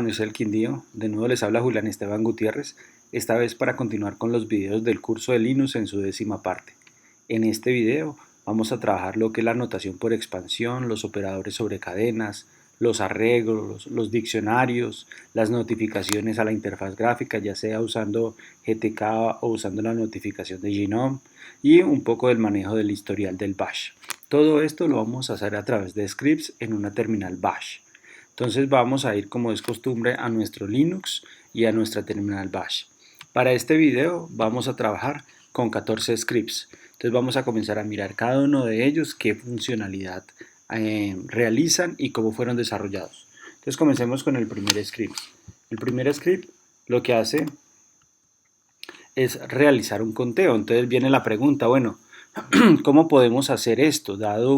Soy el Quindío, de nuevo les habla Julián Esteban Gutiérrez, esta vez para continuar con los videos del curso de Linux en su 10ª parte. En este video vamos a trabajar lo que es la notación por expansión, los operadores sobre cadenas, los arreglos, los diccionarios, las notificaciones a la interfaz gráfica, ya sea usando GTK o usando la notificación de GNOME, y un poco del manejo del historial del bash. Todo esto lo vamos a hacer a través de scripts en una terminal bash. Entonces vamos a ir, como es costumbre, a nuestro Linux y a nuestra terminal bash. Para este video vamos a trabajar con 14 scripts. Entonces vamos a comenzar a mirar cada uno de ellos, qué funcionalidad realizan y cómo fueron desarrollados. Entonces comencemos con el primer script. El primer script lo que hace es realizar un conteo. Entonces viene la pregunta, bueno, ¿cómo podemos hacer esto? Dado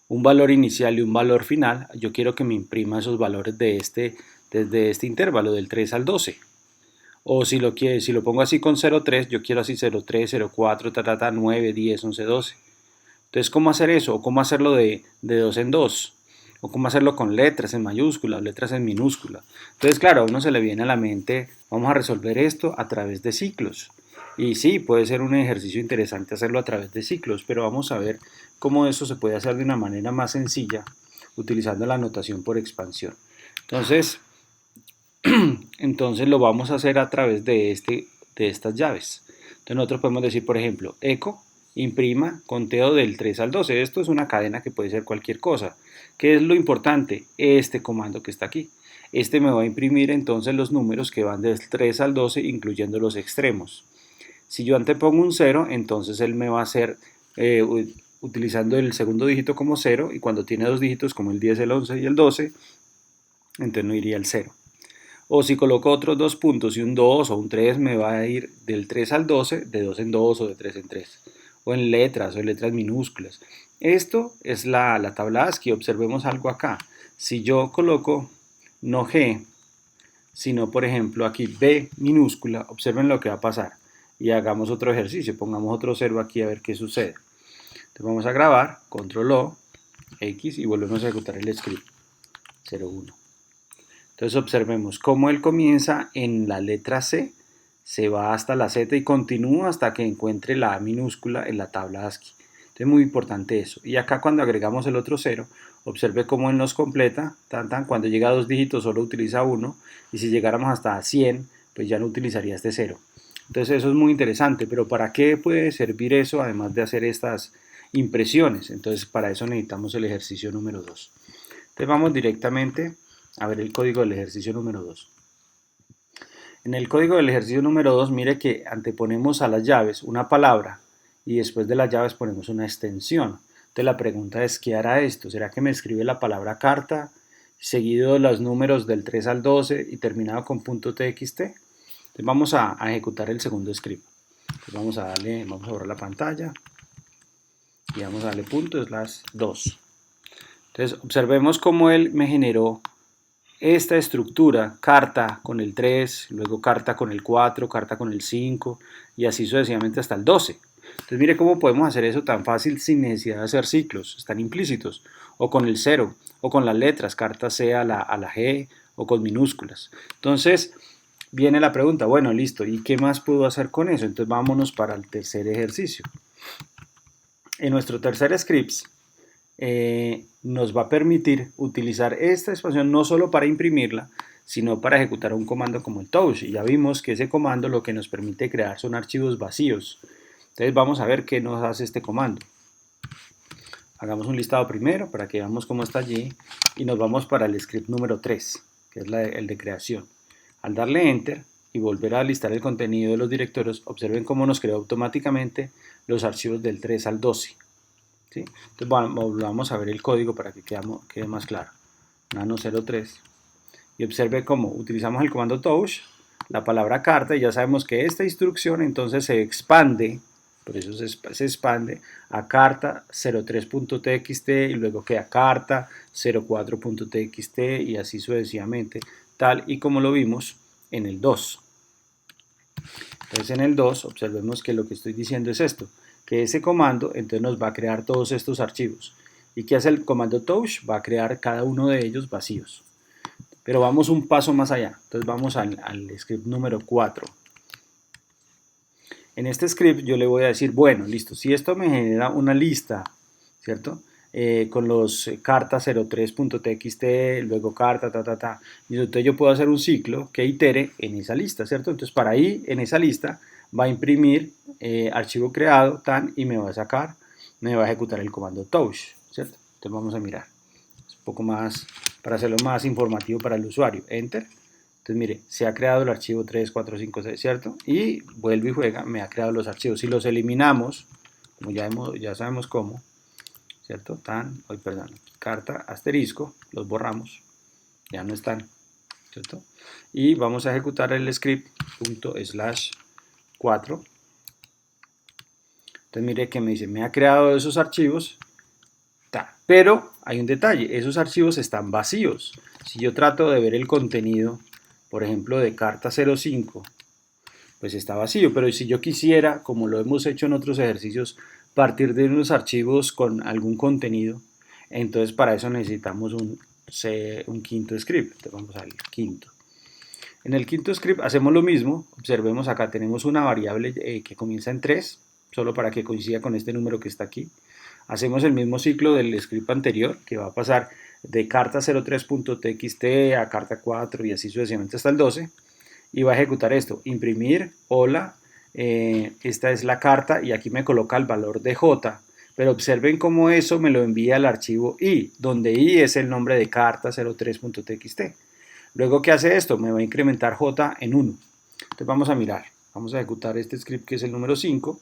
un valor inicial y un valor final, yo quiero que me imprima esos valores desde este intervalo, del 3 al 12. O si lo pongo así con 0,3, yo quiero así 0,3, 0,4, 9, 10, 11, 12. Entonces, ¿cómo hacer eso? ¿O cómo hacerlo de 2 en 2? ¿O cómo hacerlo con letras en mayúscula o letras en minúscula? Entonces, claro, a uno se le viene a la mente, vamos a resolver esto a través de ciclos. Y sí, puede ser un ejercicio interesante hacerlo a través de ciclos, pero vamos a ver cómo eso se puede hacer de una manera más sencilla utilizando la notación por expansión. Entonces lo vamos a hacer a través de estas llaves. Entonces nosotros podemos decir, por ejemplo, echo imprima conteo del 3 al 12. Esto es una cadena que puede ser cualquier cosa. ¿Qué es lo importante? Este comando que está aquí. Este me va a imprimir entonces los números que van del 3 al 12, incluyendo los extremos. Si yo antepongo un 0, entonces él me va a hacer utilizando el segundo dígito como 0, y cuando tiene dos dígitos como el 10, el 11 y el 12, entonces no iría el 0. O si coloco otros dos puntos y un 2 o un 3, me va a ir del 3 al 12, de 2 en 2 o de 3 en 3. O en letras minúsculas. Esto es la tabla ASCII. Observemos algo acá. Si yo coloco no G, sino por ejemplo aquí B minúscula, observen lo que va a pasar. Y hagamos otro ejercicio. Pongamos otro 0 aquí a ver qué sucede. Entonces vamos a grabar, control O, X, y volvemos a ejecutar el script. 0,1. Entonces observemos cómo él comienza en la letra C, se va hasta la Z y continúa hasta que encuentre la A minúscula en la tabla ASCII. Entonces muy importante eso. Y acá cuando agregamos el otro 0, observe cómo él nos completa, cuando llega a dos dígitos solo utiliza 1, y si llegáramos hasta 100, pues ya no utilizaría este 0. Entonces eso es muy interesante, pero ¿para qué puede servir eso además de hacer estas impresiones? Entonces para eso necesitamos el ejercicio número 2. Entonces vamos directamente a ver el código del ejercicio número 2. En el código del ejercicio número 2, mire que anteponemos a las llaves una palabra y después de las llaves ponemos una extensión. Entonces la pregunta es, ¿qué hará esto? ¿Será que me escribe la palabra carta, seguido de los números del 3 al 12 y terminado con .txt? Entonces vamos a ejecutar el segundo script. Entonces vamos a borrar la pantalla y vamos a darle ./2. Entonces observemos cómo él me generó esta estructura, carta con el 3, luego carta con el 4, carta con el 5 y así sucesivamente hasta el 12. Entonces mire cómo podemos hacer eso tan fácil sin necesidad de hacer ciclos, están implícitos, o con el 0, o con las letras, carta C a la G, o con minúsculas. Entonces viene la pregunta, bueno, listo, ¿y qué más puedo hacer con eso? Entonces vámonos para el tercer ejercicio. En nuestro tercer script nos va a permitir utilizar esta expansión no solo para imprimirla, sino para ejecutar un comando como el touch. Y ya vimos que ese comando lo que nos permite crear son archivos vacíos. Entonces vamos a ver qué nos hace este comando. Hagamos un listado primero para que veamos cómo está allí y nos vamos para el script número 3, que es el de creación. Al darle enter y volver a listar el contenido de los directorios, observen cómo nos creó automáticamente los archivos del 3 al 12. ¿Sí? Entonces vamos a ver el código para que quede más claro. Nano 03. Y observe cómo utilizamos el comando touch, la palabra carta, y ya sabemos que esta instrucción entonces se expande, por eso se expande a carta 03.txt y luego queda carta 04.txt y así sucesivamente, tal y como lo vimos en el 2. Entonces en el 2 observemos que lo que estoy diciendo es esto, que ese comando entonces nos va a crear todos estos archivos. ¿Y qué hace el comando touch? Va a crear cada uno de ellos vacíos. Pero vamos un paso más allá. Entonces vamos al script número 4. En este script yo le voy a decir, bueno, listo, si esto me genera una lista, ¿cierto? Con los cartas 03.txt, luego carta, y entonces yo puedo hacer un ciclo que itere en esa lista, ¿cierto? Entonces para ahí, en esa lista, va a imprimir archivo creado, tan, y me va a sacar, me va a ejecutar el comando touch, ¿cierto? Entonces vamos a mirar, es un poco más, para hacerlo más informativo para el usuario, enter. Entonces, mire, se ha creado el archivo 3, 4, 5, 6, ¿cierto? Y vuelve y juega, me ha creado los archivos. Si los eliminamos, como ya sabemos cómo, ¿cierto? Perdón, carta, asterisco, los borramos, ya no están, ¿cierto? Y vamos a ejecutar el script ./4. Entonces, mire que me dice, me ha creado esos archivos, pero hay un detalle, esos archivos están vacíos. Si yo trato de ver el contenido, por ejemplo, de carta 05, pues está vacío, pero si yo quisiera, como lo hemos hecho en otros ejercicios, partir de unos archivos con algún contenido, entonces para eso necesitamos un quinto script. Entonces vamos al quinto. En el quinto script hacemos lo mismo, observemos acá tenemos una variable que comienza en 3, solo para que coincida con este número que está aquí. Hacemos el mismo ciclo del script anterior, que va a pasar de carta 03.txt a carta 4 y así sucesivamente hasta el 12, y va a ejecutar esto, imprimir, hola, esta es la carta y aquí me coloca el valor de J, pero observen cómo eso me lo envía al archivo I, donde I es el nombre de carta 03.txt. Luego, ¿qué hace esto? Me va a incrementar J en 1. Entonces vamos a mirar, vamos a ejecutar este script que es el número 5.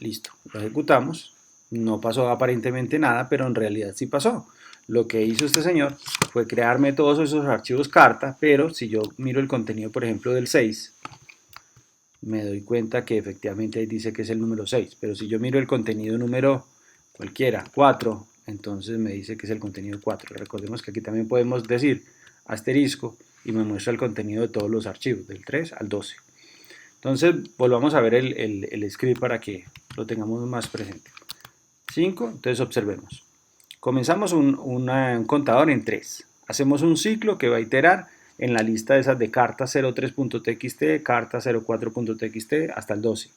Listo, lo ejecutamos, no pasó aparentemente nada, pero en realidad sí pasó. Lo que hizo este señor fue crearme todos esos archivos carta, pero si yo miro el contenido, por ejemplo, del 6, me doy cuenta que efectivamente ahí dice que es el número 6, pero si yo miro el contenido número cualquiera, 4, entonces me dice que es el contenido 4. Recordemos que aquí también podemos decir asterisco y me muestra el contenido de todos los archivos, del 3 al 12. Entonces, volvamos a ver el script para que lo tengamos más presente. 5, entonces observemos. Comenzamos un contador en 3. Hacemos un ciclo que va a iterar en la lista de esas de carta 03.txt, carta 04.txt hasta el 12.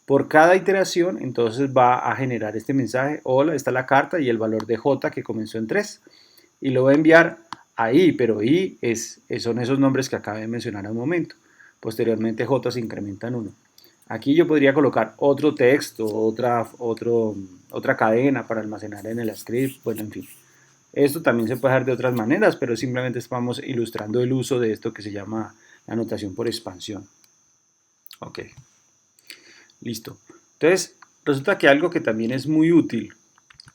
Por cada iteración, entonces va a generar este mensaje, hola, está la carta y el valor de J que comenzó en 3. Y lo va a enviar a I, pero I son esos nombres que acabé de mencionar hace un momento. Posteriormente J se incrementa en 1. Aquí yo podría colocar otro texto, otra cadena para almacenar en el script, bueno, en fin. Esto también se puede hacer de otras maneras, pero simplemente estamos ilustrando el uso de esto que se llama la notación por expansión. Ok, listo. Entonces, resulta que algo que también es muy útil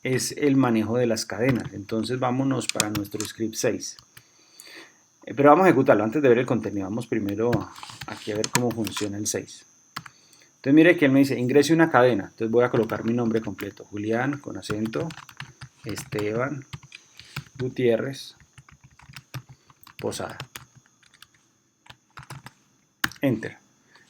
es el manejo de las cadenas. Entonces, vámonos para nuestro script 6. Pero vamos a ejecutarlo antes de ver el contenido. Vamos primero aquí a ver cómo funciona el 6. Entonces mire que él me dice, ingrese una cadena. Entonces voy a colocar mi nombre completo. Julián, con acento, Esteban, Gutiérrez, Posada. Enter.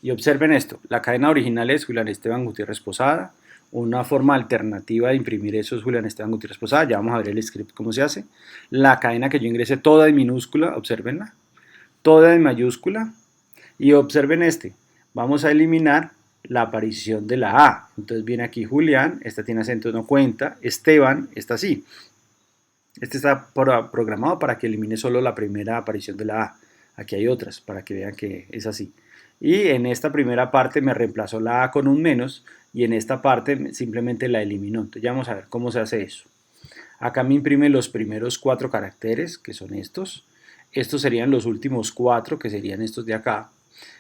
Y observen esto. La cadena original es Julián Esteban Gutiérrez Posada. Una forma alternativa de imprimir eso es Julián Esteban Gutiérrez Posada. Ya vamos a ver el script cómo se hace. La cadena que yo ingresé toda en minúscula, observenla. Toda en mayúscula. Y observen este. Vamos a eliminar la aparición de la A. Entonces viene aquí Julián, esta tiene acento, no cuenta. Esteban, esta sí. Este está programado para que elimine solo la primera aparición de la A. Aquí hay otras para que vean que es así. Y en esta primera parte me reemplazó la A con un menos y en esta parte simplemente la eliminó. Entonces ya vamos a ver cómo se hace eso. Acá me imprime los primeros 4 caracteres, que son estos. Estos serían los últimos 4, que serían estos de acá.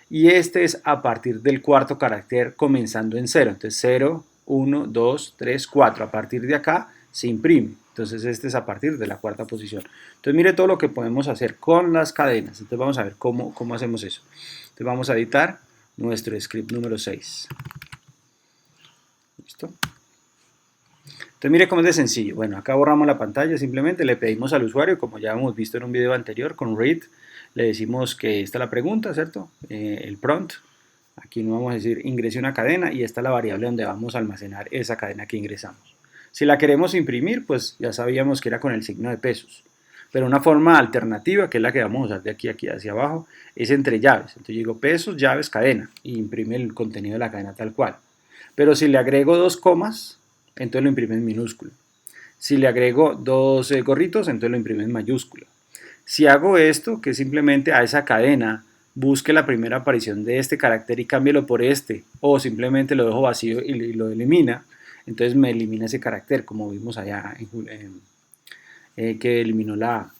Y este es a partir del cuarto carácter comenzando en 0. Entonces 0, 1, 2, 3, 4. A partir de acá se imprime. Entonces este es a partir de la cuarta posición. Entonces mire todo lo que podemos hacer con las cadenas. Entonces vamos a ver cómo hacemos eso. Entonces vamos a editar nuestro script número 6. ¿Listo? Entonces mire cómo es de sencillo. Bueno, acá borramos la pantalla, simplemente le pedimos al usuario, como ya hemos visto en un video anterior con read, le decimos que esta es la pregunta, ¿cierto? El prompt. Aquí no vamos a decir ingrese una cadena y esta es la variable donde vamos a almacenar esa cadena que ingresamos. Si la queremos imprimir, pues ya sabíamos que era con el signo de pesos. Pero una forma alternativa, que es la que vamos a usar de aquí a aquí hacia abajo, es entre llaves. Entonces digo pesos, llaves, cadena, y imprime el contenido de la cadena tal cual. Pero si le agrego dos comas, entonces lo imprime en minúscula. Si le agrego dos gorritos, entonces lo imprime en mayúscula. Si hago esto, que simplemente a esa cadena busque la primera aparición de este carácter y cámbielo por este, o simplemente lo dejo vacío y lo elimina, entonces me elimina ese carácter, como vimos allá que eliminó la A.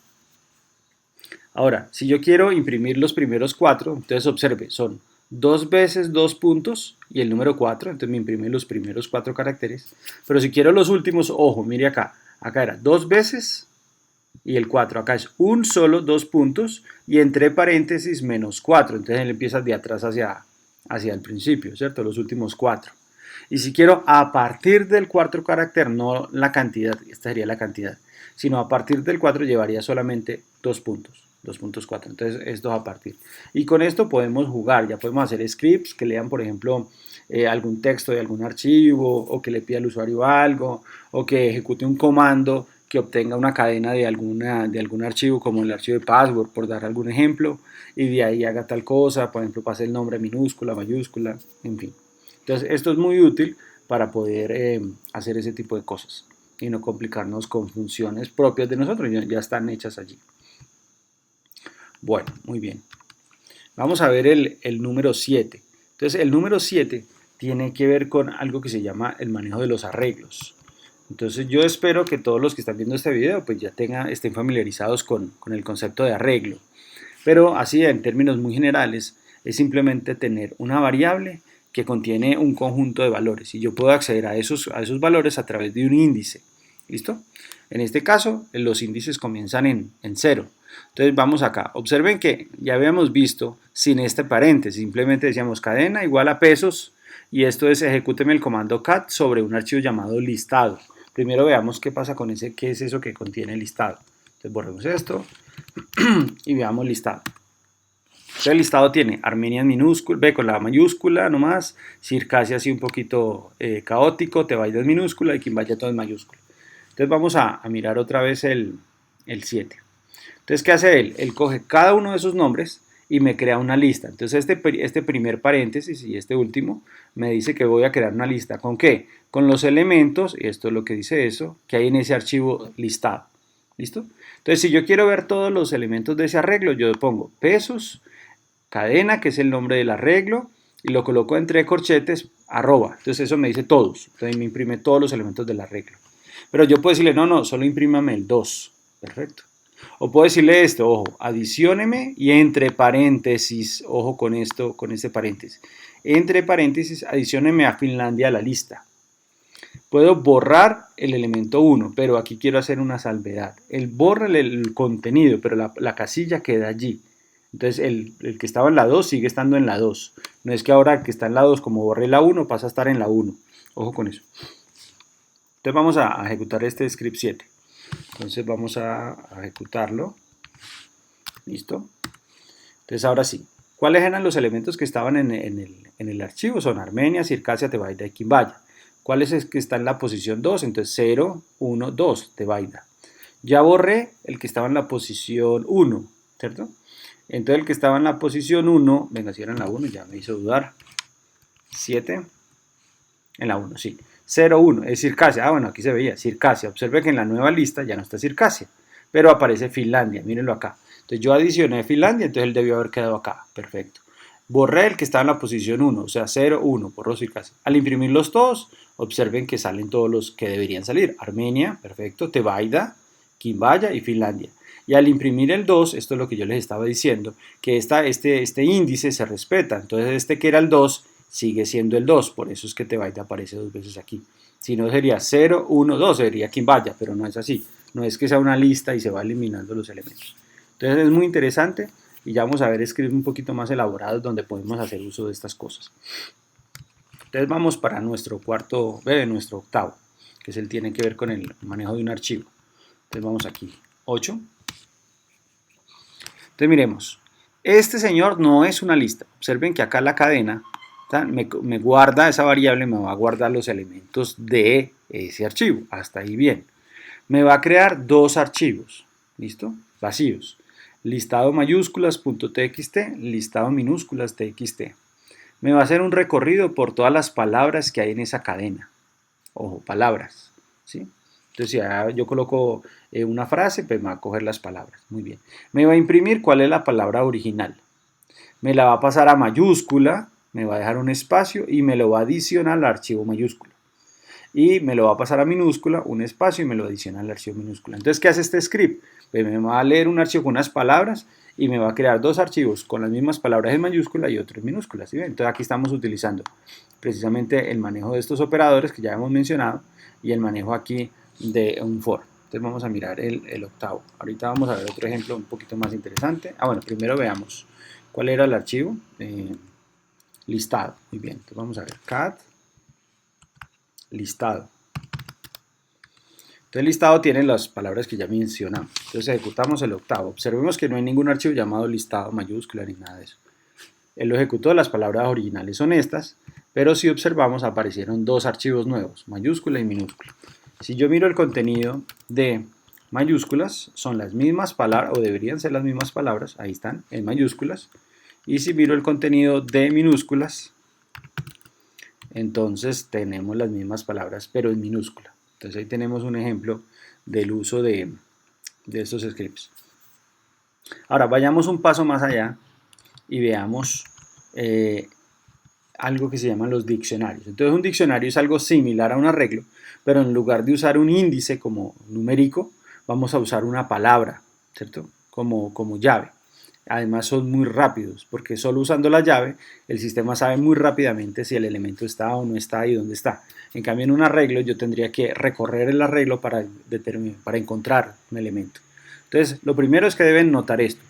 Ahora, si yo quiero imprimir los primeros cuatro, entonces observe, son dos veces dos puntos y el número 4, entonces me imprime los primeros cuatro caracteres. Pero si quiero los últimos, ojo, mire acá, acá era dos veces y el 4, acá es un solo dos puntos y entre paréntesis menos 4, entonces él empieza de atrás hacia el principio, ¿cierto? Los últimos 4. Y si quiero a partir del cuarto carácter, no la cantidad, esta sería la cantidad, sino a partir del 4 llevaría solamente 2 puntos, 2.4, entonces esto a partir. Y con esto podemos jugar, ya podemos hacer scripts que lean, por ejemplo, algún texto de algún archivo, o que le pida al usuario algo, o que ejecute un comando que obtenga una cadena de algún archivo, como el archivo de password, por dar algún ejemplo, y de ahí haga tal cosa, por ejemplo, pase el nombre minúscula, mayúscula, en fin. Entonces, esto es muy útil para poder hacer ese tipo de cosas y no complicarnos con funciones propias de nosotros, ya están hechas allí. Bueno, muy bien. Vamos a ver el número 7. Entonces, el número 7 tiene que ver con algo que se llama el manejo de los arreglos. Entonces, yo espero que todos los que están viendo este video pues ya estén familiarizados con el concepto de arreglo. Pero así, en términos muy generales, es simplemente tener una variable que contiene un conjunto de valores y yo puedo acceder a esos valores a través de un índice. ¿Listo? En este caso, los índices comienzan en 0. Entonces vamos acá. Observen que ya habíamos visto sin este paréntesis. Simplemente decíamos cadena igual a pesos y esto es ejecúteme el comando cat sobre un archivo llamado listado. Primero veamos qué pasa con qué es eso que contiene listado. Entonces borremos esto y veamos listado. Entonces el listado tiene Armenia en minúscula, B con la mayúscula nomás, Circasia así un poquito caótico, Tebaida en minúscula y Quimbaya todo en mayúscula. Entonces vamos a mirar otra vez el 7. Entonces, ¿qué hace él? Él coge cada uno de esos nombres y me crea una lista. Entonces este primer paréntesis y este último me dice que voy a crear una lista. ¿Con qué? Con los elementos, y esto es lo que dice eso, que hay en ese archivo listado. ¿Listo? Entonces, si yo quiero ver todos los elementos de ese arreglo, yo pongo pesos, cadena, que es el nombre del arreglo, y lo coloco entre corchetes, arroba. Entonces eso me dice todos. Entonces me imprime todos los elementos del arreglo. Pero yo puedo decirle, no, solo imprímame el 2. Perfecto. O puedo decirle esto, ojo, adicióneme y entre paréntesis, ojo con esto, con este paréntesis. Entre paréntesis, adicióneme a Finlandia a la lista. Puedo borrar el elemento 1, pero aquí quiero hacer una salvedad. Él borra el contenido, pero la casilla queda allí. Entonces el que estaba en la 2 sigue estando en la 2. No es que ahora que está en la 2, como borré la 1, pasa a estar en la 1. Ojo con eso. Entonces vamos a ejecutar este script 7. Entonces vamos a ejecutarlo. Listo. Entonces ahora sí. ¿Cuáles eran los elementos que estaban en el archivo? Son Armenia, Circasia, Tebaida y Quimbaya. ¿Cuál es el que está en la posición 2? Entonces 0, 1, 2, Tebaida. Ya borré el que estaba en la posición 1, ¿cierto? Entonces el que estaba en la posición 1, venga, si era en la 1, ya me hizo dudar. 7, en la 1, sí. 0, 1, es Circasia. Ah, bueno, aquí se veía, Circasia. Observe que en la nueva lista ya no está Circasia, pero aparece Finlandia, mírenlo acá. Entonces yo adicioné Finlandia, entonces él debió haber quedado acá, perfecto. Borré el que estaba en la posición 1, o sea, 0, 1, borró Circasia. Al imprimirlos todos, observen que salen todos los que deberían salir. Armenia, perfecto, Tebaida, Quimbaya y Finlandia. Y al imprimir el 2, esto es lo que yo les estaba diciendo, que este índice se respeta. Entonces este que era el 2 sigue siendo el 2, por eso es que Tebaida aparece dos veces aquí. Si no sería 0, 1, 2, sería Quimbaya, pero no es así. No es que sea una lista y se va eliminando los elementos. Entonces es muy interesante y ya vamos a ver scripts un poquito más elaborados donde podemos hacer uso de estas cosas. Entonces vamos para nuestro nuestro octavo, que es el tiene que ver con el manejo de un archivo. Entonces vamos aquí, 8. Entonces miremos, este señor no es una lista. Observen que acá la cadena me guarda esa variable, me va a guardar los elementos de ese archivo. Hasta ahí bien. Me va a crear dos archivos. ¿listo? Vacíos. Listado mayúsculas.txt, listado minúsculas txt. Me va a hacer un recorrido por todas las palabras que hay en esa cadena. Ojo, palabras, ¿sí? Entonces, si yo coloco una frase, pues me va a coger las palabras. Muy bien. Me va a imprimir cuál es la palabra original. Me la va a pasar a mayúscula, me va a dejar un espacio y me lo va a adicionar al archivo mayúscula. Y me lo va a pasar a minúscula, un espacio y me lo adiciona al archivo minúscula. Entonces, ¿qué hace este script? Pues me va a leer un archivo con unas palabras y me va a crear dos archivos con las mismas palabras en mayúscula y otro en minúscula. ¿Sí? Entonces, aquí estamos utilizando precisamente el manejo de estos operadores que ya hemos mencionado y el manejo aquí de un for. Entonces, vamos a mirar el octavo. Ahorita vamos a ver otro ejemplo un poquito más interesante. Bueno, primero veamos cuál era el archivo. Listado. Muy bien. Entonces, vamos a ver cat listado. Entonces el listado tiene las palabras que ya mencionamos. Entonces ejecutamos el octavo. Observemos que no hay ningún archivo llamado listado mayúscula ni nada de eso. Él lo ejecutó, las palabras originales son estas, pero si observamos aparecieron dos archivos nuevos, mayúscula y minúscula. Si yo miro el contenido de mayúsculas, son las mismas palabras, o deberían ser las mismas palabras, ahí están, en mayúsculas. Y si miro el contenido de minúsculas, entonces tenemos las mismas palabras, pero en minúscula. Entonces ahí tenemos un ejemplo del uso de estos scripts. Ahora vayamos un paso más allá y veamos algo que se llaman los diccionarios. Entonces un diccionario es algo similar a un arreglo, pero en lugar de usar un índice como numérico, vamos a usar una palabra, ¿cierto? Como llave. Además son muy rápidos, porque solo usando la llave, el sistema sabe muy rápidamente si el elemento está o no está y dónde está. En cambio, en un arreglo yo tendría que recorrer el arreglo para encontrar un elemento. Entonces, lo primero es que deben notar esto.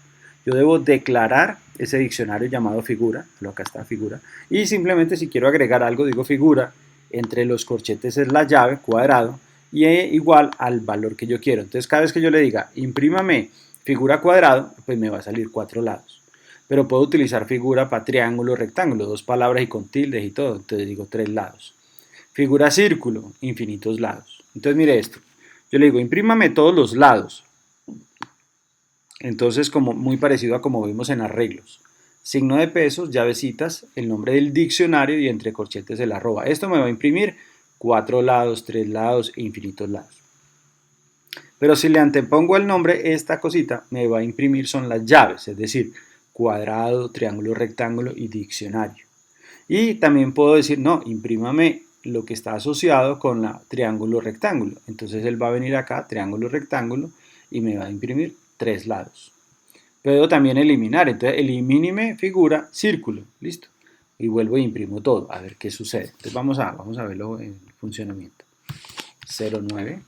Yo debo declarar ese diccionario llamado figura, acá está figura, y simplemente si quiero agregar algo, digo figura, entre los corchetes es la llave, cuadrado, y igual al valor que yo quiero. Entonces, cada vez que yo le diga, imprímame figura cuadrado, pues me va a salir 4 lados. Pero puedo utilizar figura para triángulo, rectángulo, 2 palabras y con tildes y todo, entonces digo 3 lados. Figura círculo, infinitos lados. Entonces mire esto, yo le digo imprímame todos los lados. Entonces como muy parecido a como vimos en arreglos. Signo de pesos, llavecitas, el nombre del diccionario y entre corchetes el arroba. Esto me va a imprimir 4 lados, 3 lados e infinitos lados. Pero si le antepongo el nombre, esta cosita me va a imprimir son las llaves, es decir, cuadrado, triángulo, rectángulo y diccionario. Y también puedo decir, no, imprímame lo que está asociado con la triángulo, rectángulo. Entonces él va a venir acá, triángulo, rectángulo, y me va a imprimir 3 lados. Puedo también eliminar, entonces elimíneme figura, círculo, listo. Y vuelvo e imprimo todo, a ver qué sucede. Entonces vamos a verlo en funcionamiento. 09.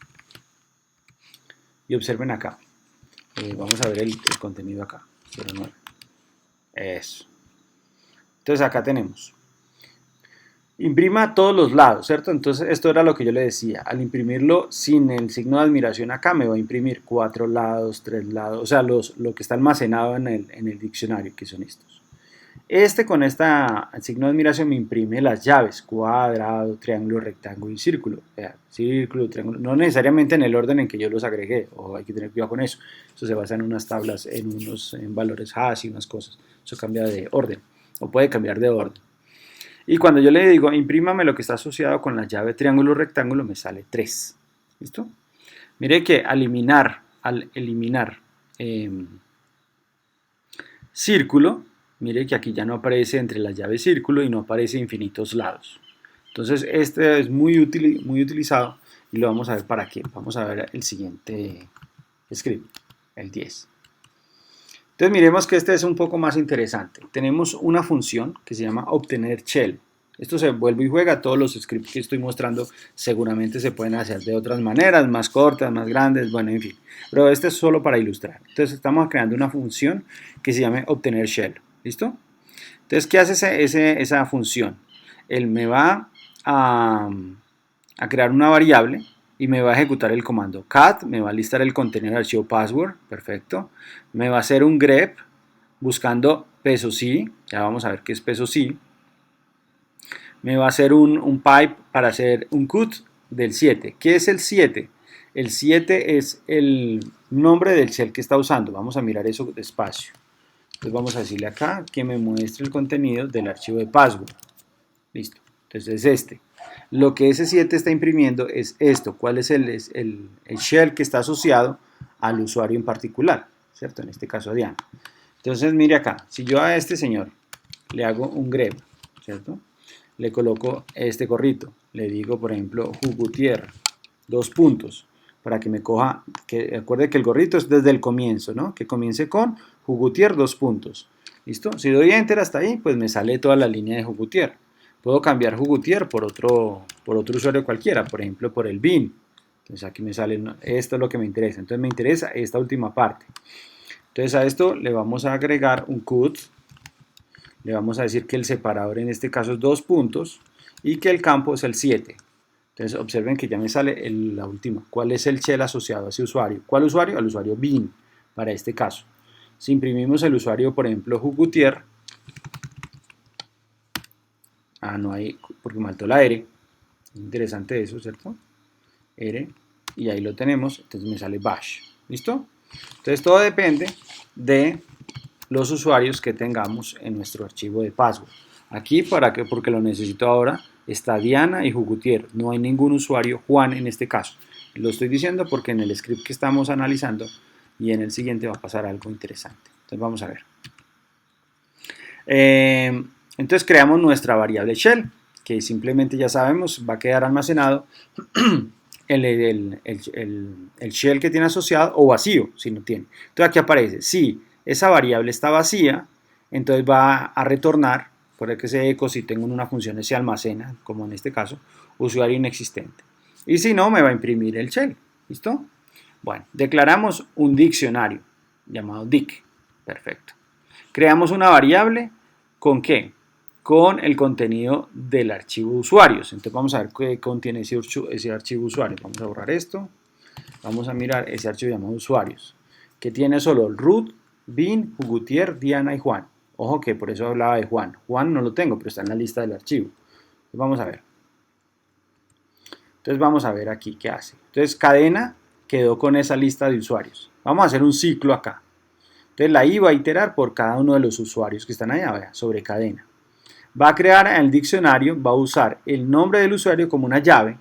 Y observen acá. Vamos a ver el contenido acá. 09. Eso. Entonces acá tenemos. Imprima a todos los lados, ¿cierto? Entonces esto era lo que yo le decía. Al imprimirlo sin el signo de admiración acá me va a imprimir 4 lados, 3 lados. O sea, lo que está almacenado en el diccionario, que son estos. Con el signo de admiración me imprime las llaves, cuadrado, triángulo, rectángulo y círculo. Círculo, triángulo, no necesariamente en el orden en que yo los agregué, o hay que tener cuidado con eso. Eso se basa en unas tablas, en valores hash y unas cosas. Eso cambia de orden, o puede cambiar de orden. Y cuando yo le digo, imprímame lo que está asociado con la llave triángulo, rectángulo, me sale 3. ¿Listo? Mire que al eliminar círculo, mire que aquí ya no aparece entre la llave círculo y no aparece infinitos lados. Entonces este es muy utilizado y lo vamos a ver para qué. Vamos a ver el siguiente script, el 10. Entonces miremos que este es un poco más interesante. Tenemos una función que se llama obtener shell. Esto se vuelve y juega. Todos los scripts que estoy mostrando seguramente se pueden hacer de otras maneras, más cortas, más grandes, bueno, en fin. Pero este es solo para ilustrar. Entonces estamos creando una función que se llama obtener shell. ¿Listo? Entonces, ¿qué hace esa función? Él me va a crear una variable y me va a ejecutar el comando cat, me va a listar el contenido del archivo password, perfecto. Me va a hacer un grep buscando peso sí, ya vamos a ver qué es peso sí. Me va a hacer un pipe para hacer un cut del 7. ¿Qué es el 7? El 7 es el nombre del shell que está usando. Vamos a mirar eso despacio. Entonces vamos a decirle acá que me muestre el contenido del archivo de password. Listo. Entonces es este. Lo que S7 está imprimiendo es esto. ¿Cuál es el shell que está asociado al usuario en particular? ¿Cierto? En este caso a Diana. Entonces mire acá. Si yo a este señor le hago un grep, ¿cierto? Le coloco este gorrito. Le digo, por ejemplo, Jugutier, 2 puntos, para que me coja, que acuerde que el gorrito es desde el comienzo, ¿no? Que comience con Jugutier, 2 puntos. ¿Listo? Si doy Enter hasta ahí, pues me sale toda la línea de Jugutier. Puedo cambiar Jugutier por otro usuario cualquiera, por ejemplo, por el bin. Entonces aquí me sale, esto es lo que me interesa. Entonces me interesa esta última parte. Entonces a esto le vamos a agregar un cut. Le vamos a decir que el separador en este caso es 2 puntos y que el campo es el 7. Entonces observen que ya me sale la última. ¿Cuál es el shell asociado a ese usuario? ¿Cuál usuario? Al usuario bin, para este caso. Si imprimimos el usuario, por ejemplo, Jugutier, no hay, porque me faltó la R. Interesante eso, ¿cierto? R, y ahí lo tenemos, entonces me sale bash. ¿Listo? Entonces todo depende de los usuarios que tengamos en nuestro archivo de password. Aquí, porque lo necesito ahora, está Diana y Jugutier. No hay ningún usuario Juan en este caso. Lo estoy diciendo porque en el script que estamos analizando y en el siguiente va a pasar algo interesante. Entonces vamos a ver. Entonces creamos nuestra variable shell, que simplemente ya sabemos va a quedar almacenado el shell que tiene asociado o vacío, si no tiene. Entonces aquí aparece, si esa variable está vacía, entonces va a retornar, puede que ese eco, si tengo una función se almacena, como en este caso, usuario inexistente. Y si no, me va a imprimir el shell. ¿Listo? Bueno, declaramos un diccionario llamado dic. Perfecto. Creamos una variable, ¿con qué? Con el contenido del archivo usuarios. Entonces vamos a ver qué contiene ese archivo usuario. Vamos a borrar esto. Vamos a mirar ese archivo llamado usuarios, que tiene solo el root, bin, Jugutier, Diana y Juan. Ojo que por eso hablaba de Juan. Juan no lo tengo, pero está en la lista del archivo. Entonces vamos a ver. Entonces vamos a ver aquí qué hace. Entonces cadena quedó con esa lista de usuarios. Vamos a hacer un ciclo acá. Entonces la i va a iterar por cada uno de los usuarios que están allá, vea, sobre cadena. Va a crear el diccionario, va a usar el nombre del usuario como una llave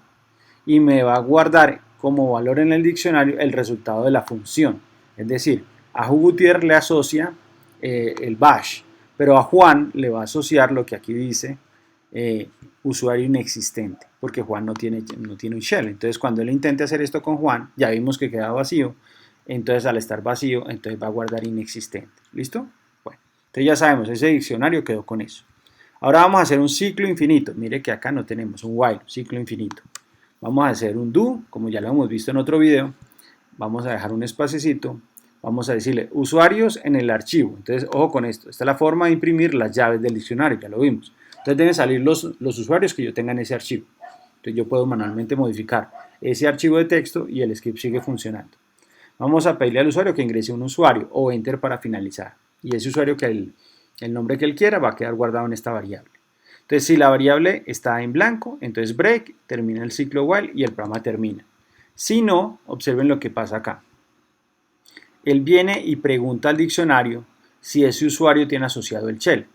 y me va a guardar como valor en el diccionario el resultado de la función. Es decir, a Jugutier le asocia el bash, pero a Juan le va a asociar lo que aquí dice usuario inexistente, porque Juan no tiene un shell. Entonces cuando él intente hacer esto con Juan, ya vimos que queda vacío. Entonces al estar vacío, entonces va a guardar inexistente. ¿Listo? Bueno, entonces ya sabemos, ese diccionario quedó con eso. Ahora vamos a hacer un ciclo infinito. Mire que acá no tenemos un while, ciclo infinito. Vamos a hacer un do, como ya lo hemos visto en otro video. Vamos a dejar un espacecito. Vamos a decirle usuarios en el archivo. Entonces, ojo con esto. Esta es la forma de imprimir las llaves del diccionario, ya lo vimos. Entonces deben salir los usuarios que yo tenga en ese archivo. Entonces yo puedo manualmente modificar ese archivo de texto y el script sigue funcionando. Vamos a pedirle al usuario que ingrese un usuario o enter para finalizar. Y ese usuario, que el nombre que él quiera, va a quedar guardado en esta variable. Entonces si la variable está en blanco, entonces break, termina el ciclo while y el programa termina. Si no, observen lo que pasa acá. Él viene y pregunta al diccionario si ese usuario tiene asociado el shell.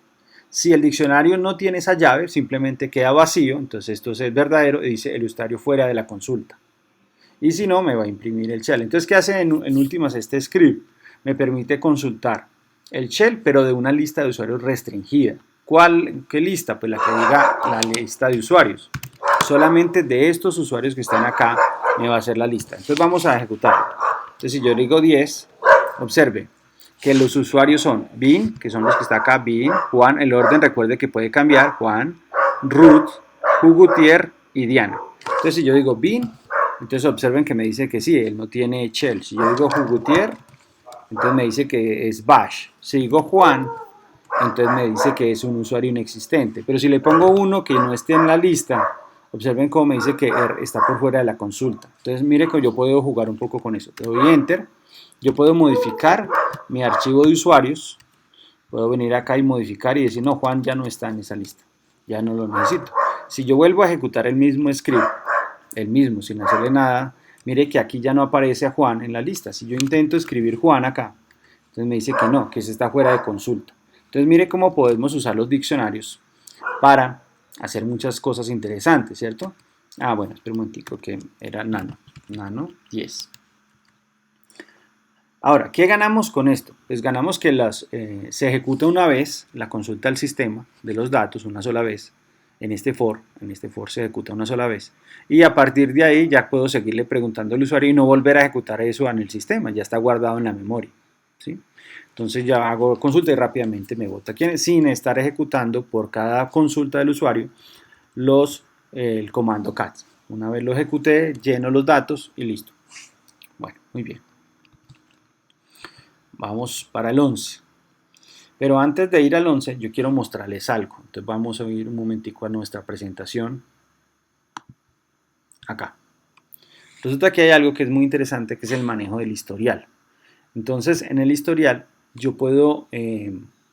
Si el diccionario no tiene esa llave, simplemente queda vacío, entonces esto es verdadero y dice el usuario fuera de la consulta. Y si no, me va a imprimir el shell. Entonces, ¿qué hace en últimas este script? Me permite consultar el shell, pero de una lista de usuarios restringida. ¿Qué lista? Pues la que diga la lista de usuarios. Solamente de estos usuarios que están acá me va a hacer la lista. Entonces vamos a ejecutar. Entonces si yo digo 10, observe que los usuarios son bin, que son los que está acá, bin, Juan, el orden recuerde que puede cambiar, Juan, Ruth, Jugutier y Diana. Entonces si yo digo bin, entonces observen que me dice que sí, él no tiene shell. Si yo digo Jugutier, entonces me dice que es bash. Si digo Juan, entonces me dice que es un usuario inexistente. Pero si le pongo uno que no esté en la lista, observen cómo me dice que está por fuera de la consulta. Entonces mire que yo puedo jugar un poco con eso. Le doy enter, yo puedo modificar mi archivo de usuarios, puedo venir acá y modificar y decir no, Juan ya no está en esa lista, ya no lo necesito. Si yo vuelvo a ejecutar el mismo script, el mismo, sin hacerle nada, Mire que aquí ya no aparece a Juan en la lista. Si yo intento escribir Juan acá, entonces me dice que no, que ese está fuera de consulta. Entonces mire cómo podemos usar los diccionarios para hacer muchas cosas interesantes, ¿cierto? Ah, bueno, espera un momentico que era nano 10. Ahora, ¿qué ganamos con esto? Pues ganamos que se ejecuta una vez la consulta al sistema de los datos, una sola vez, en este for se ejecuta una sola vez, y a partir de ahí ya puedo seguirle preguntando al usuario y no volver a ejecutar eso en el sistema, ya está guardado en la memoria, ¿sí? Entonces ya hago consulta y rápidamente me bota sin estar ejecutando por cada consulta del usuario el comando cat. Una vez lo ejecuté, lleno los datos y listo. Bueno, muy bien. Vamos para el 11. Pero antes de ir al 11, yo quiero mostrarles algo. Entonces vamos a ir un momentico a nuestra presentación. Acá. Resulta que hay algo que es muy interesante, que es el manejo del historial. Entonces, en el historial, yo puedo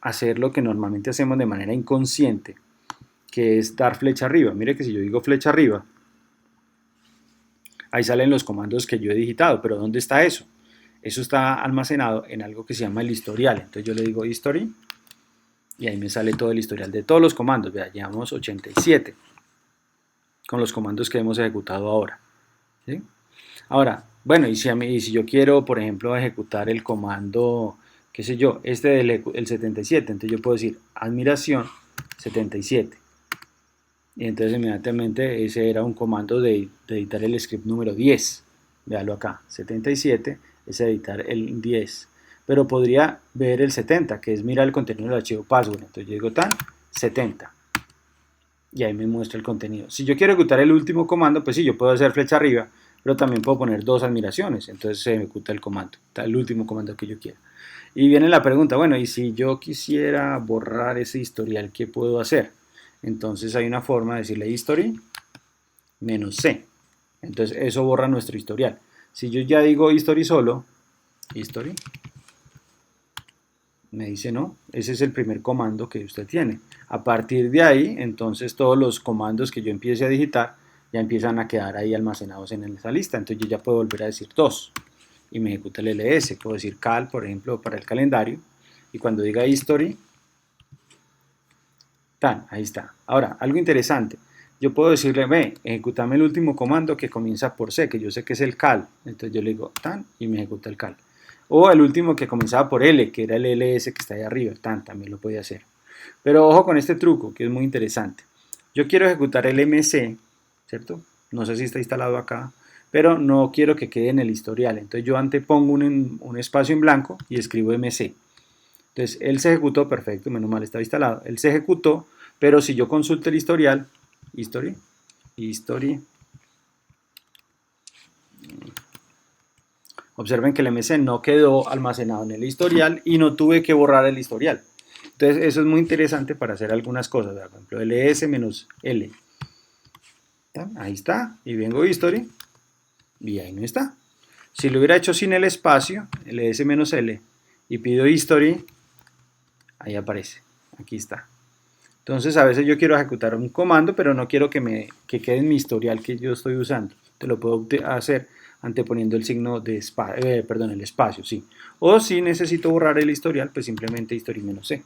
hacer lo que normalmente hacemos de manera inconsciente, que es dar flecha arriba. Mire que si yo digo flecha arriba, ahí salen los comandos que yo he digitado, pero ¿dónde está eso? Eso está almacenado en algo que se llama el historial. Entonces yo le digo history y ahí me sale todo el historial de todos los comandos. Vea, llevamos 87 con los comandos que hemos ejecutado ahora, ¿sí? Ahora, bueno, y si yo quiero, por ejemplo, ejecutar el comando, qué sé yo, el 77, entonces yo puedo decir admiración 77. Y entonces inmediatamente ese era un comando de editar el script número 10. Véalo acá, 77 es editar el 10. Pero podría ver el 70, que es mirar el contenido del archivo password. Entonces yo digo tan 70. Y ahí me muestra el contenido. Si yo quiero ejecutar el último comando, pues sí, yo puedo hacer flecha arriba, pero también puedo poner dos admiraciones. Entonces se ejecuta el comando, el último comando que yo quiera. Y viene la pregunta, bueno, y si yo quisiera borrar ese historial, ¿qué puedo hacer? Entonces hay una forma de decirle history -c. Entonces eso borra nuestro historial. Si yo ya digo history solo, history, me dice no, ese es el primer comando que usted tiene. A partir de ahí, entonces todos los comandos que yo empiece a digitar ya empiezan a quedar ahí almacenados en esa lista. Entonces yo ya puedo volver a decir 2 y me ejecuta el ls. Puedo decir cal, por ejemplo, para el calendario, y cuando diga history, tan, ahí está. Ahora, algo interesante, yo puedo decirle, ve, ejecutame el último comando que comienza por C, que yo sé que es el cal. Entonces yo le digo tan y me ejecuta el cal. O el último que comenzaba por L, que era el ls que está ahí arriba, tan, también lo puede hacer. Pero ojo con este truco, que es muy interesante. Yo quiero ejecutar el mc, ¿cierto? No sé si está instalado acá, pero no quiero que quede en el historial. Entonces yo antepongo un espacio en blanco y escribo mc. Entonces él se ejecutó, perfecto, menos mal estaba instalado. Él se ejecutó, pero si yo consulto el historial, history, observen que el MC no quedó almacenado en el historial y no tuve que borrar el historial. Entonces eso es muy interesante para hacer algunas cosas. Por ejemplo, ls-l. Ahí está. Y vengo history y ahí no está. Si lo hubiera hecho sin el espacio, ls-l, y pido history, ahí aparece. Aquí está. Entonces a veces yo quiero ejecutar un comando, pero no quiero que quede en mi historial que yo estoy usando. Te lo puedo hacer anteponiendo el signo de el espacio, sí. O si necesito borrar el historial, pues simplemente history -c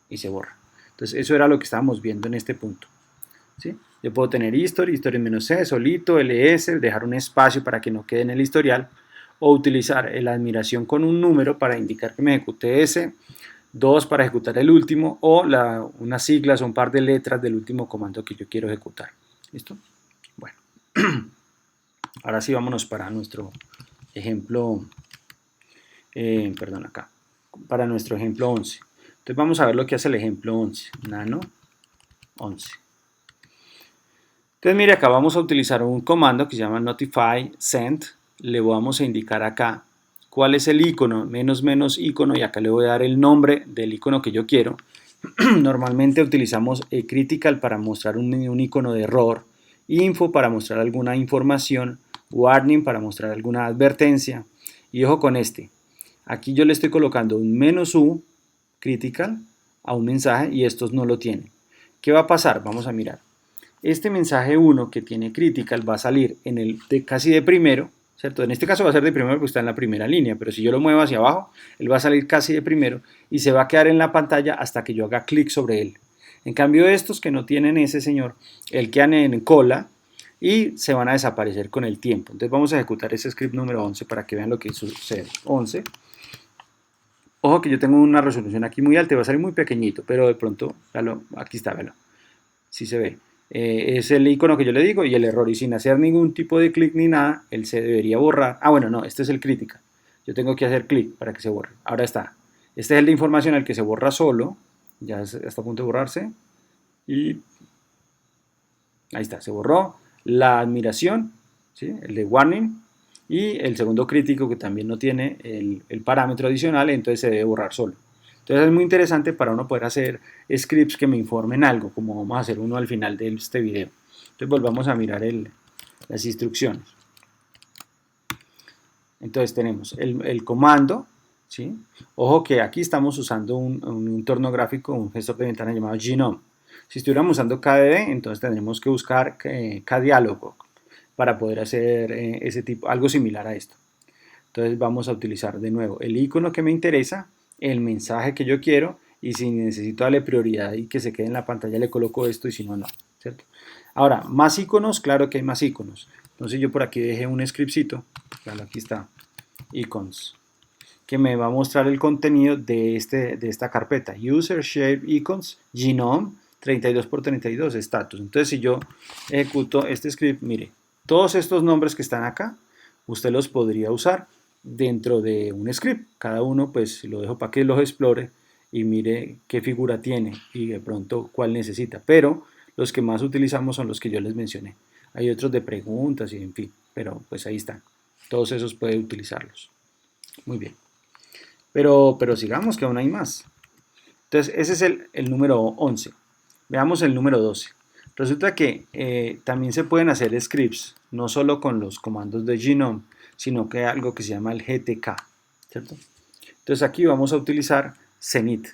y se borra. Entonces eso era lo que estábamos viendo en este punto, ¿sí? Yo puedo tener history -c solito, ls, dejar un espacio para que no quede en el historial, o utilizar la admiración con un número para indicar que me ejecute ese, 2 para ejecutar el último, o unas siglas o un par de letras del último comando que yo quiero ejecutar. ¿Listo? Bueno. Ahora sí vámonos para nuestro ejemplo, para nuestro ejemplo 11. Entonces vamos a ver lo que hace el ejemplo 11, nano 11. Entonces mire, acá vamos a utilizar un comando que se llama notify send. Le vamos a indicar acá cuál es el icono, menos icono, y acá le voy a dar el nombre del icono que yo quiero. Normalmente utilizamos critical para mostrar un icono de error, info para mostrar alguna información, warning para mostrar alguna advertencia. Y ojo con este, aquí yo le estoy colocando un -u critical a un mensaje y estos no lo tienen. ¿Qué va a pasar? Vamos a mirar. Este mensaje 1 que tiene critical va a salir casi de primero, ¿cierto? En este caso va a ser de primero porque está en la primera línea, pero si yo lo muevo hacia abajo, él va a salir casi de primero y se va a quedar en la pantalla hasta que yo haga clic sobre él. En cambio estos que no tienen ese señor, él quedan en cola y se van a desaparecer con el tiempo. Entonces vamos a ejecutar ese script número 11 para que vean lo que sucede. 11. Ojo que yo tengo una resolución aquí muy alta y va a salir muy pequeñito, pero de pronto, véalo, aquí está, véalo. Sí se ve. Es el icono que yo le digo y el error, y sin hacer ningún tipo de clic ni nada, él se debería borrar. Ah, bueno, no, este es el crítica. Yo tengo que hacer clic para que se borre. Ahora está. Este es el de información, el que se borra solo. Ya está a punto de borrarse. Y ahí está, se borró. La admiración, ¿sí? El de warning. Y el segundo crítico que también no tiene el parámetro adicional, entonces se debe borrar solo. Entonces es muy interesante para uno poder hacer scripts que me informen algo, como vamos a hacer uno al final de este video. Entonces volvamos a mirar las instrucciones. Entonces tenemos el comando, ¿sí? Ojo que aquí estamos usando un entorno gráfico, un gestor de ventana llamado Genome. Si estuviéramos usando KDE, entonces tendremos que buscar KDialog para poder hacer ese tipo, algo similar a esto. Entonces vamos a utilizar de nuevo el icono que me interesa, el mensaje que yo quiero, y si necesito darle prioridad y que se quede en la pantalla le coloco esto, y si no, no, ¿cierto? Ahora, más iconos, claro que hay más iconos. Entonces yo por aquí dejé un scriptcito, claro, aquí está, icons, que me va a mostrar el contenido de esta carpeta, User Shape Icons, Genome, 32x32, status. Entonces si yo ejecuto este script, mire, todos estos nombres que están acá, usted los podría usar dentro de un script. Cada uno pues lo dejo para que los explore y mire qué figura tiene y de pronto cuál necesita. Pero los que más utilizamos son los que yo les mencioné. Hay otros de preguntas y en fin, pero pues ahí están. Todos esos puede utilizarlos. Muy bien. Pero sigamos, que aún hay más. Entonces ese es el número 11. Veamos el número 12. Resulta que también se pueden hacer scripts, no solo con los comandos de Genome, sino que hay algo que se llama el GTK, ¿cierto? Entonces aquí vamos a utilizar Zenith.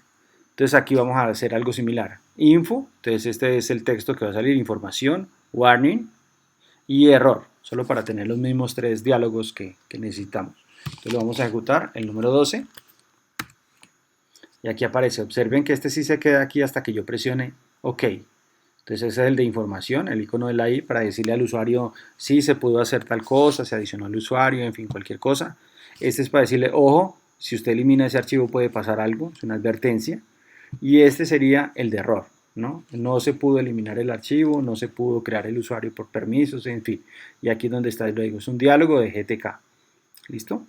Entonces aquí vamos a hacer algo similar. Info, entonces este es el texto que va a salir, información, warning y error, solo para tener los mismos tres diálogos que necesitamos. Entonces lo vamos a ejecutar, el número 12. Y aquí aparece, observen que este sí se queda aquí hasta que yo presione OK. Entonces ese es el de información, el icono de la I, para decirle al usuario si se pudo hacer tal cosa, se adicionó al usuario, en fin, cualquier cosa. Este es para decirle, ojo, si usted elimina ese archivo puede pasar algo, es una advertencia. Y este sería el de error, ¿no? No se pudo eliminar el archivo, no se pudo crear el usuario por permisos, en fin. Y aquí es donde está, lo digo, es un diálogo de GTK. ¿Listo?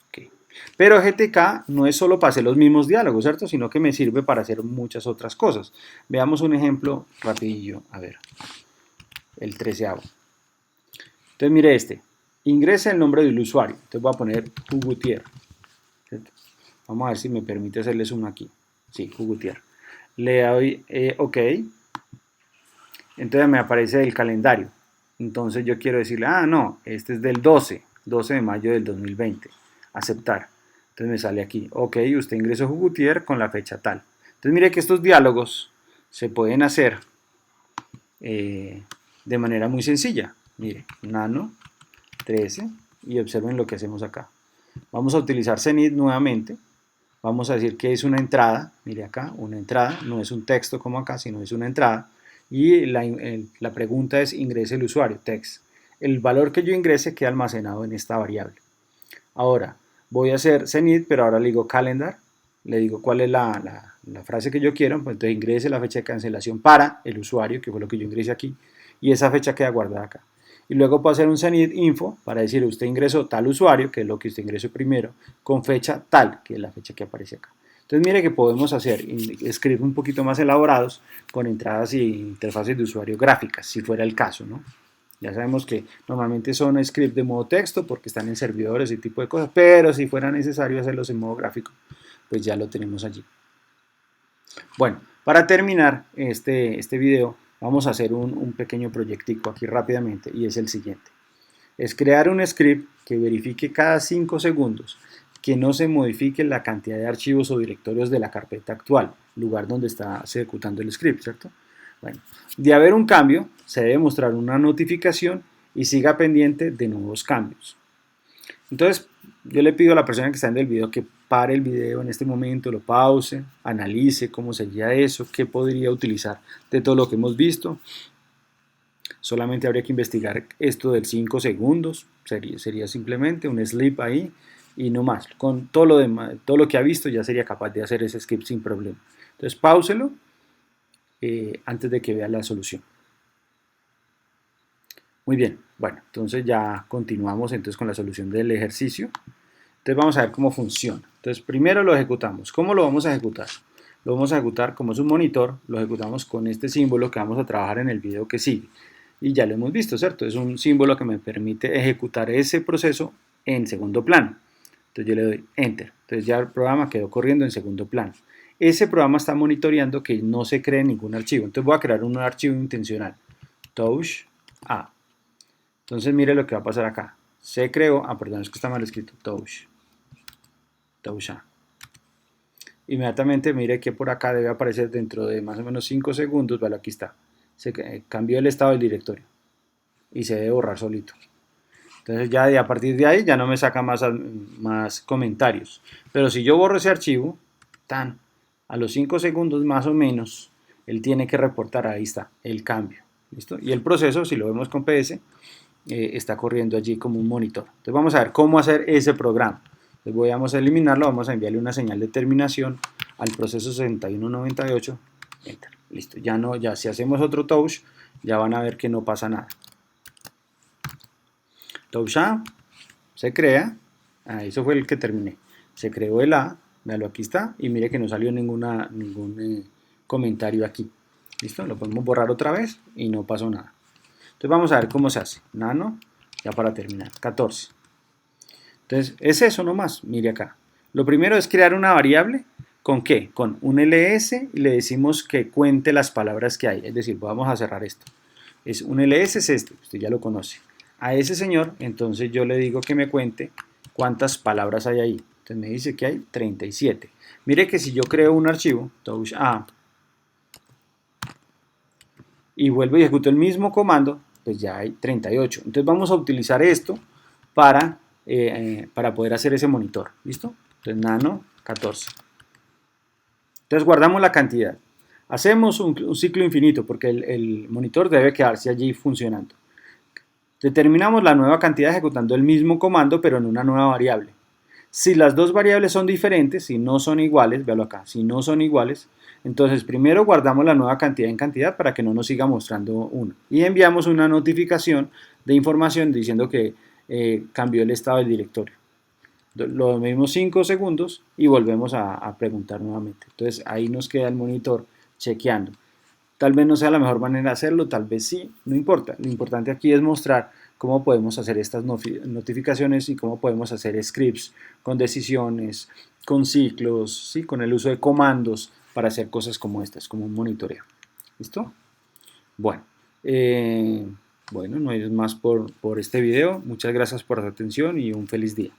Okay. Pero GTK no es solo para hacer los mismos diálogos, ¿cierto? Sino que me sirve para hacer muchas otras cosas. Veamos un ejemplo rapidillo, a ver, el 13avo. Entonces mire este, ingrese el nombre del usuario. Entonces voy a poner Gutiérrez. Vamos a ver si me permite hacerle zoom aquí. Sí, Gutiérrez. Le doy OK. Entonces me aparece el calendario. Entonces yo quiero decirle, ah, no, este es del 12 de mayo del 2020. Aceptar. Entonces me sale aquí, ok, usted ingresó Gutiérrez con la fecha tal. Entonces mire que estos diálogos se pueden hacer de manera muy sencilla. Mire, nano 13 y observen lo que hacemos acá. Vamos a utilizar Zenith nuevamente. Vamos a decir que es una entrada. Mire acá, una entrada. No es un texto como acá, sino es una entrada. Y la pregunta es ingrese el usuario, text. El valor que yo ingrese queda almacenado en esta variable. Ahora, voy a hacer Zenith, pero ahora le digo calendar, le digo cuál es la frase que yo quiero, pues entonces ingrese la fecha de cancelación para el usuario, que fue lo que yo ingresé aquí, y esa fecha queda guardada acá. Y luego puedo hacer un Zenith info para decir usted ingresó tal usuario, que es lo que usted ingresó primero, con fecha tal, que es la fecha que aparece acá. Entonces mire que podemos hacer scripts un poquito más elaborados con entradas y interfaces de usuario gráficas, si fuera el caso, ¿no? Ya sabemos que normalmente son scripts de modo texto porque están en servidores y tipo de cosas, pero si fuera necesario hacerlos en modo gráfico, pues ya lo tenemos allí. Bueno, para terminar este video, vamos a hacer un pequeño proyectico aquí rápidamente y es el siguiente. Es crear un script que verifique cada 5 segundos que no se modifique la cantidad de archivos o directorios de la carpeta actual, lugar donde está ejecutando el script, ¿cierto? Bueno, de haber un cambio, se debe mostrar una notificación y siga pendiente de nuevos cambios. Entonces, yo le pido a la persona que está en el video que pare el video en este momento, lo pause, analice cómo sería eso, qué podría utilizar de todo lo que hemos visto. Solamente habría que investigar esto del 5 segundos, sería simplemente un sleep ahí y no más. Con todo lo demás, todo lo que ha visto ya sería capaz de hacer ese skip sin problema. Entonces, páuselo antes de que vea la solución. Muy bien, bueno, entonces ya continuamos entonces con la solución del ejercicio. Entonces vamos a ver cómo funciona. Entonces primero lo ejecutamos. ¿Cómo lo vamos a ejecutar? Lo vamos a ejecutar como es un monitor, lo ejecutamos con este símbolo que vamos a trabajar en el video que sigue. Y ya lo hemos visto, ¿cierto? Es un símbolo que me permite ejecutar ese proceso en segundo plano. Entonces yo le doy Enter. Entonces ya el programa quedó corriendo en segundo plano. Ese programa está monitoreando que no se cree ningún archivo. Entonces voy a crear un archivo intencional. Touch A. Entonces mire lo que va a pasar acá. Se creó, perdón, es que está mal escrito, touch A. Inmediatamente mire que por acá debe aparecer dentro de más o menos 5 segundos, vale, aquí está. Se cambió el estado del directorio y se debe borrar solito. Entonces ya a partir de ahí ya no me saca más comentarios. Pero si yo borro ese archivo, a los 5 segundos más o menos, él tiene que reportar, ahí está, el cambio. ¿Listo? Y el proceso, si lo vemos con PS, está corriendo allí como un monitor. Entonces vamos a ver cómo hacer ese programa. Entonces vamos a eliminarlo, vamos a enviarle una señal de terminación al proceso 6198, enter, listo, ya si hacemos otro touch, ya van a ver que no pasa nada. Touch A, se crea, eso fue el que terminé, se creó el A, véalo, aquí está, y mire que no salió ningún comentario aquí, listo, lo podemos borrar otra vez y no pasó nada. Entonces vamos a ver cómo se hace. Nano, ya para terminar, 14. Entonces es eso nomás, mire acá. Lo primero es crear una variable, ¿con qué? Con un ls y le decimos que cuente las palabras que hay. Es decir, vamos a cerrar esto. Es un ls es este, usted ya lo conoce. A ese señor, entonces yo le digo que me cuente cuántas palabras hay ahí. Entonces me dice que hay 37. Mire que si yo creo un archivo, touch A, y vuelvo y ejecuto el mismo comando, pues ya hay 38. Entonces vamos a utilizar esto para poder hacer ese monitor. ¿Listo? Entonces nano 14. Entonces guardamos la cantidad. Hacemos un ciclo infinito porque el monitor debe quedarse allí funcionando. Determinamos la nueva cantidad ejecutando el mismo comando pero en una nueva variable. Si las dos variables son diferentes, si no son iguales, véalo acá, si no son iguales, entonces primero guardamos la nueva cantidad en cantidad para que no nos siga mostrando 1 y enviamos una notificación de información diciendo que cambió el estado del directorio. Lo medimos 5 segundos y volvemos a preguntar nuevamente. Entonces ahí nos queda el monitor chequeando. Tal vez no sea la mejor manera de hacerlo, tal vez sí, no importa. Lo importante aquí es mostrar cómo podemos hacer estas notificaciones y cómo podemos hacer scripts con decisiones, con ciclos, ¿sí? Con el uso de comandos para hacer cosas como estas, como un monitoreo. ¿Listo? Bueno, no hay más por este video. Muchas gracias por su atención y un feliz día.